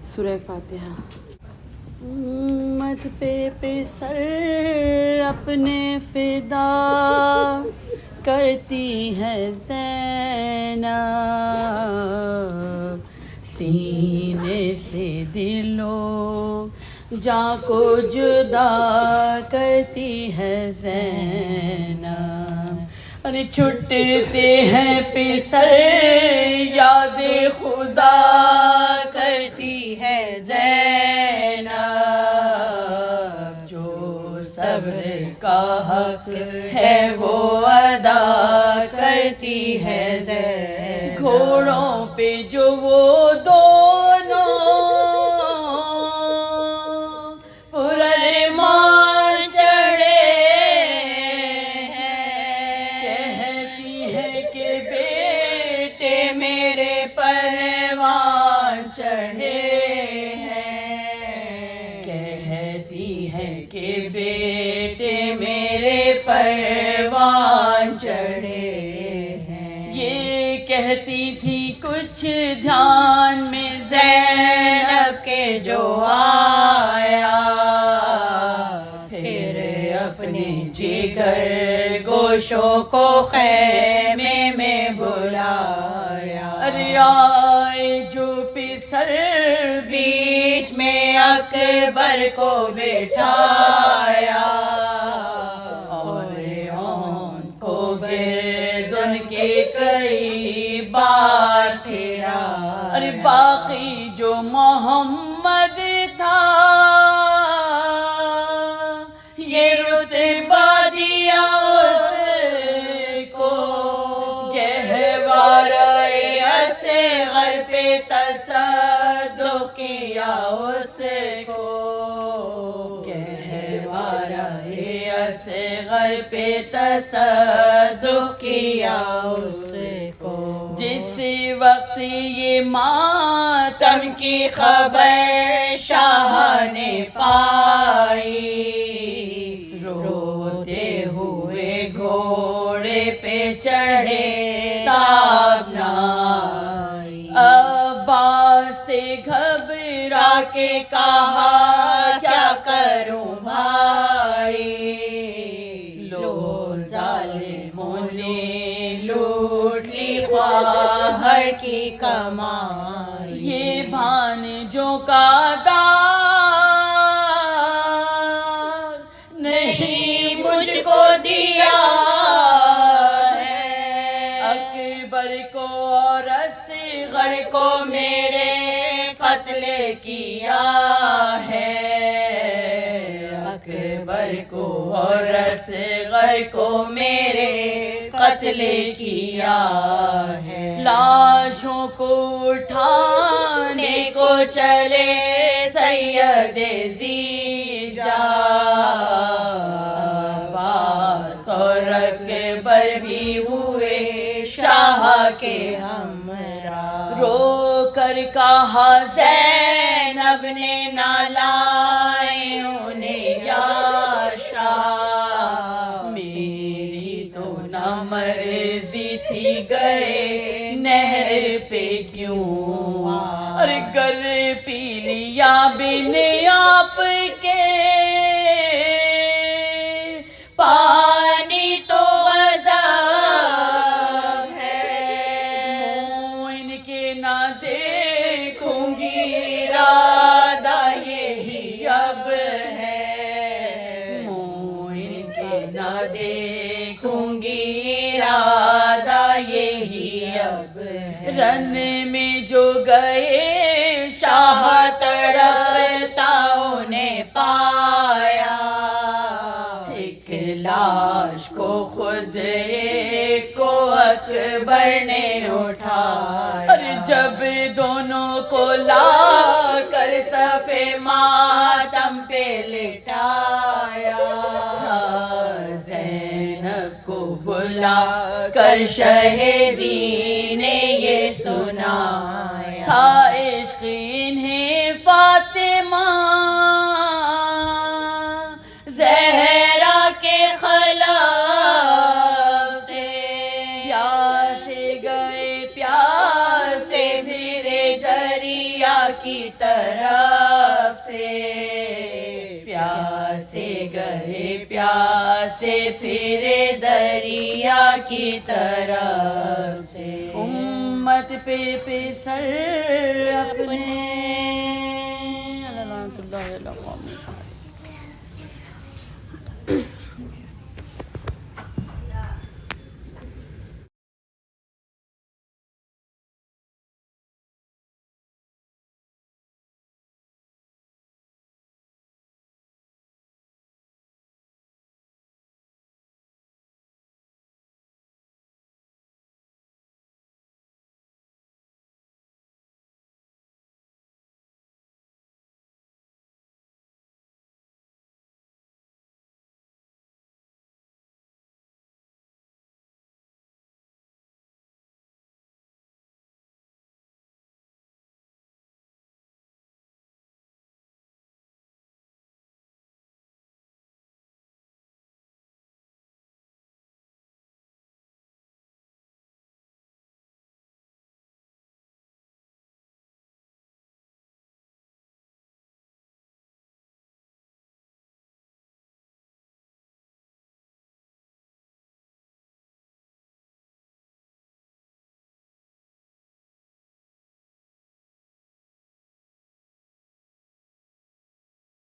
سورہ فاتحہ۔ امت پہ پسر اپنے فدا کرتی ہے زینب، سینے سے دلو جاں کو جدا کرتی ہے زینب۔ ارے چھٹتے ہیں پسر یاد خدا کرتی ہے زینب، جو صبر کا حق ہے وہ ادا کرتی ہے زینب۔ گھوڑوں پہ جو وہ دونوں پرارمان چڑھے ہیں، کہتی ہے کہ بیٹے میرے پروان چڑھے ہیں، کہتی ہے کہ بیٹے میرے پروان چڑھے ہیں۔ یہ کہتی تھی کچھ دھیان میں زینب کے جو آیا، پھر اپنے جگر گوشوں کو خیمے میں بلایا۔ ارے آئے جو پسر بیچ میں اکبر کو بٹھایا، اور ان کو گردن کے کئی بار پھرا۔ ارے باقی جو محمد تھا یہ رتبہ دیا اس کو، گہوارۂ اصغر پہ تصدق کیا اس کو، گہوارۂ اصغر پہ تصدق کیا اس کو۔ جس وقت یہ ماتم کی خبر شاہ نے پائی، روتے ہوئے گھوڑے پہ چڑھے تاب نہ آئی۔ عباس سے گھبرا کے کہا کیا کروں بھائی، لو ظالموں نے لوٹ لی خواہر کی کمائی، یہ بھانجوں کا داغ نہیں مجھ کو دیا ہے، اکبر کو اور اصغر کو میرے قتل کیا ہے، اکبر کو اور اصغر کو میرے قتل کیا ہے۔ لاشوں کو اٹھانے کو چلے سید زیجا، عباس اور اکبر بھی ہوئے شاہ کے ہمراہ۔ رو کر کہا زینب نے نہ لائے انہیں یا شاہ، میری تو نہ مرضی تھی گئے نہر پہ کیوں، اور گر پی لیا بن آپ کے پانی تو عذاب ہے، منہ ان کے نہ دیکھوں گی ارادہ یہی اب ہے، منہ ان کے نہ دیکھوں گی ارادہ یہی اب ہے۔ رن میں جو گئے شاہ تڑپتا انہیں پایا، ایک لاش کو خود ایک کو اکبر نے اٹھایا، اور جب دونوں کو لا کر صف ماتم پہ لٹایا، زینب کو بلا کر شہیدی نے یہ سنایا، تھا عشق انہیں فاطمہ زہرا کے خلاف سے، یا سے گئے سے پھرے دریا کی طرف سے، امت پہ سر اپنے اللہ